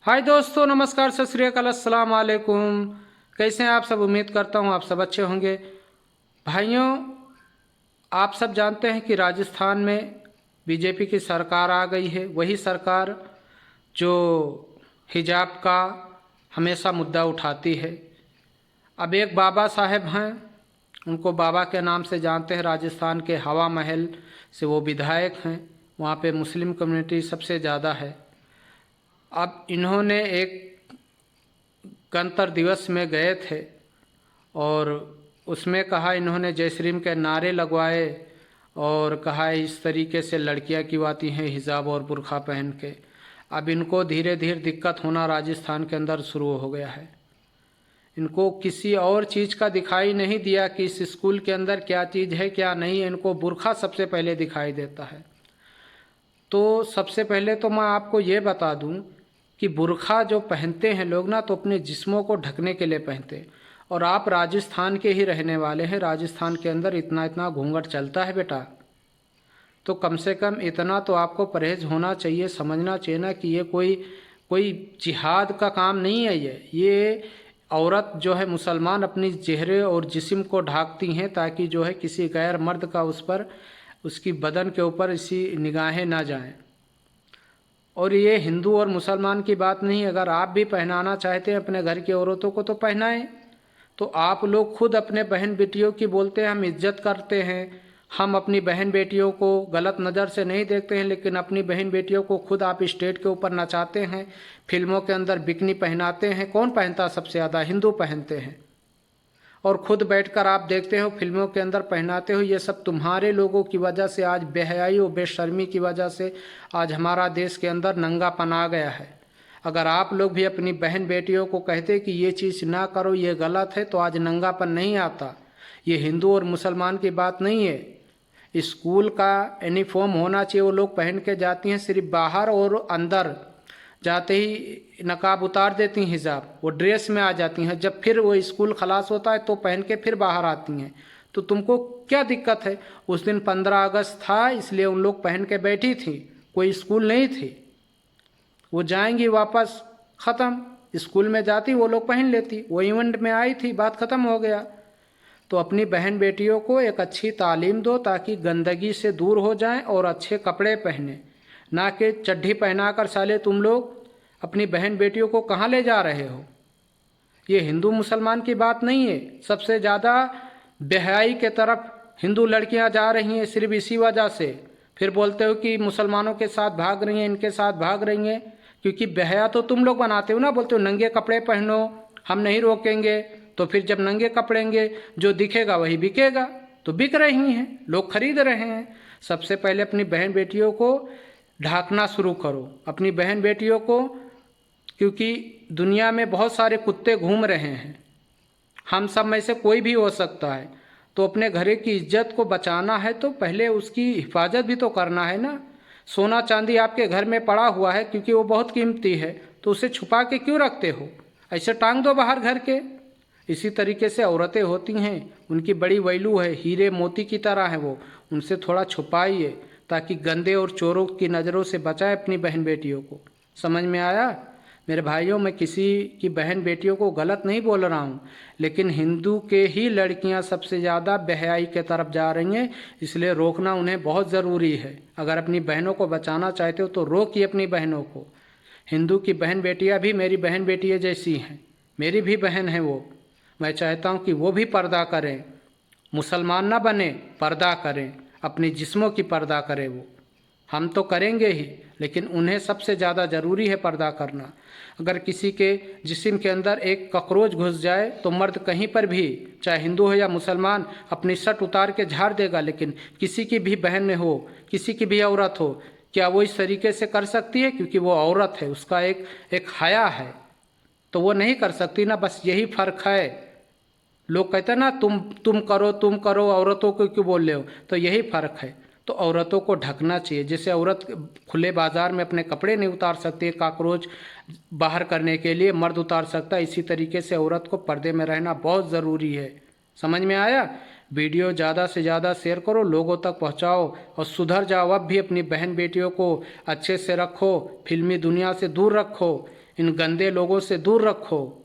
हाय दोस्तों, नमस्कार, सत श्री अकाल, अस्सलाम वालेकुम। कैसे हैं आप सब? उम्मीद करता हूं आप सब अच्छे होंगे। भाइयों, आप सब जानते हैं कि राजस्थान में बीजेपी की सरकार आ गई है। वही सरकार जो हिजाब का हमेशा मुद्दा उठाती है। अब एक बाबा साहेब हैं, उनको बाबा के नाम से जानते हैं। राजस्थान के हवा महल से वो विधायक हैं। वहाँ पे मुस्लिम कम्युनिटी सबसे ज़्यादा है। अब इन्होंने एक गणतंत्र दिवस में गए थे और उसमें कहा, इन्होंने जय श्री राम के नारे लगवाए और कहा इस तरीके से लड़कियां क्यों आती हैं हिजाब और बुर्खा पहन के। अब इनको धीरे धीरे दिक्कत होना राजस्थान के अंदर शुरू हो गया है। इनको किसी और चीज़ का दिखाई नहीं दिया कि इस स्कूल के अंदर क्या चीज़ है क्या नहीं। इनको बुर्खा सबसे पहले दिखाई देता है। तो सबसे पहले तो मैं आपको ये बता दूं कि बुर्खा जो पहनते हैं लोग ना, तो अपने जिस्मों को ढकने के लिए पहनते हैं। और आप राजस्थान के ही रहने वाले हैं। राजस्थान के अंदर इतना इतना घूंघट चलता है बेटा, तो कम से कम इतना तो आपको परहेज होना चाहिए, समझना चाहिए ना कि ये कोई कोई जिहाद का काम नहीं है। ये औरत जो है मुसलमान अपनी चेहरे और जिस्म को ढाकती हैं ताकि जो है किसी गैर मर्द का उस पर, उसकी बदन के ऊपर इसी निगाहें ना जाएं। और ये हिंदू और मुसलमान की बात नहीं। अगर आप भी पहनाना चाहते हैं अपने घर की औरतों को तो पहनाएं। तो आप लोग खुद अपने बहन बेटियों की बोलते हैं हम इज्जत करते हैं, हम अपनी बहन बेटियों को गलत नज़र से नहीं देखते हैं, लेकिन अपनी बहन बेटियों को खुद आप स्टेज के ऊपर नचाते हैं, फिल्मों के अंदर बिकनी पहनाते हैं। कौन पहनता सबसे ज़्यादा? हिंदू पहनते हैं। और खुद बैठकर आप देखते हो फिल्मों के अंदर पहनाते हो। ये सब तुम्हारे लोगों की वजह से, आज बेहयाई और बेशर्मी की वजह से आज हमारा देश के अंदर नंगापन आ गया है। अगर आप लोग भी अपनी बहन बेटियों को कहते कि ये चीज़ ना करो, ये गलत है, तो आज नंगापन नहीं आता। ये हिंदू और मुसलमान की बात नहीं है। स्कूल का यूनिफॉर्म होना चाहिए। वो लोग पहन के जाती हैं, सिर्फ बाहर और अंदर जाते ही नकाब उतार देती हैं, हिजाब, वो ड्रेस में आ जाती हैं। जब फिर वो स्कूल खलास होता है तो पहन के फिर बाहर आती हैं। तो तुमको क्या दिक्कत है? उस दिन 15 अगस्त था, इसलिए उन लोग पहन के बैठी थी, कोई स्कूल नहीं थी। वो जाएंगी वापस, ख़त्म। स्कूल में जाती वो लोग पहन लेती, वो इवेंट में आई थी, बात ख़त्म हो गया। तो अपनी बहन बेटियों को एक अच्छी तालीम दो ताकि गंदगी से दूर हो जाएं और अच्छे कपड़े पहने, ना कि चड्ढी पहनाकर साले तुम लोग अपनी बहन बेटियों को कहाँ ले जा रहे हो। ये हिंदू मुसलमान की बात नहीं है। सबसे ज़्यादा बेहयाई के तरफ हिंदू लड़कियां जा रही हैं सिर्फ इसी वजह से। फिर बोलते हो कि मुसलमानों के साथ भाग रही हैं, इनके साथ भाग रही हैं, क्योंकि बेहया तो तुम लोग बनाते हो ना। बोलते हो नंगे कपड़े पहनो, हम नहीं रोकेंगे। तो फिर जब नंगे कपड़ेंगे जो दिखेगा वही बिकेगा। तो बिक रही हैं, लोग खरीद रहे हैं। सबसे पहले अपनी बहन बेटियों को ढाकना शुरू करो, अपनी बहन बेटियों को, क्योंकि दुनिया में बहुत सारे कुत्ते घूम रहे हैं। हम सब में से कोई भी हो सकता है। तो अपने घर की इज्जत को बचाना है तो पहले उसकी हिफाजत भी तो करना है ना। सोना चांदी आपके घर में पड़ा हुआ है क्योंकि वो बहुत कीमती है, तो उसे छुपा के क्यों रखते हो? ऐसे टांग दो बाहर घर के। इसी तरीके से औरतें होती हैं, उनकी बड़ी वैल्यू है, हीरे मोती की तरह है वो। उनसे थोड़ा छुपाइए ताकि गंदे और चोरों की नज़रों से बचाए अपनी बहन बेटियों को। समझ में आया? मेरे भाइयों, मैं किसी की बहन बेटियों को गलत नहीं बोल रहा हूँ, लेकिन हिंदू के ही लड़कियाँ सबसे ज़्यादा बेहयाई के तरफ जा रही हैं, इसलिए रोकना उन्हें बहुत ज़रूरी है। अगर अपनी बहनों को बचाना चाहते हो तो रोकिए अपनी बहनों को। हिंदू की बहन बेटियाँ भी मेरी बहन बेटियाँ जैसी हैं, मेरी भी बहन है वो। मैं चाहता हूँ कि वो भी पर्दा करें, मुसलमान ना बने, पर्दा करें, अपने जिस्मों की पर्दा करें। वो हम तो करेंगे ही, लेकिन उन्हें सबसे ज़्यादा ज़रूरी है पर्दा करना। अगर किसी के जिस्म के अंदर एक ककरोच घुस जाए तो मर्द कहीं पर भी, चाहे हिंदू हो या मुसलमान, अपनी शर्ट उतार के झाड़ देगा। लेकिन किसी की भी बहन हो, किसी की भी औरत हो, क्या वो इस तरीके से कर सकती है? क्योंकि वो औरत है, उसका एक हया है, तो वो नहीं कर सकती ना। बस यही फ़र्क है। लोग कहते हैं ना तुम करो, औरतों को क्यों बोल रहे हो? तो यही फ़र्क है। तो औरतों को ढकना चाहिए। जैसे औरत खुले बाजार में अपने कपड़े नहीं उतार सकती है कॉकरोच बाहर करने के लिए, मर्द उतार सकता है, इसी तरीके से औरत को पर्दे में रहना बहुत ज़रूरी है। समझ में आया? वीडियो ज़्यादा से ज़्यादा शेयर करो, लोगों तक पहुँचाओ और सुधर जाओ। अब भी अपनी बहन बेटियों को अच्छे से रखो, फिल्मी दुनिया से दूर रखो। इन गंदे लोगों से दूर रखो।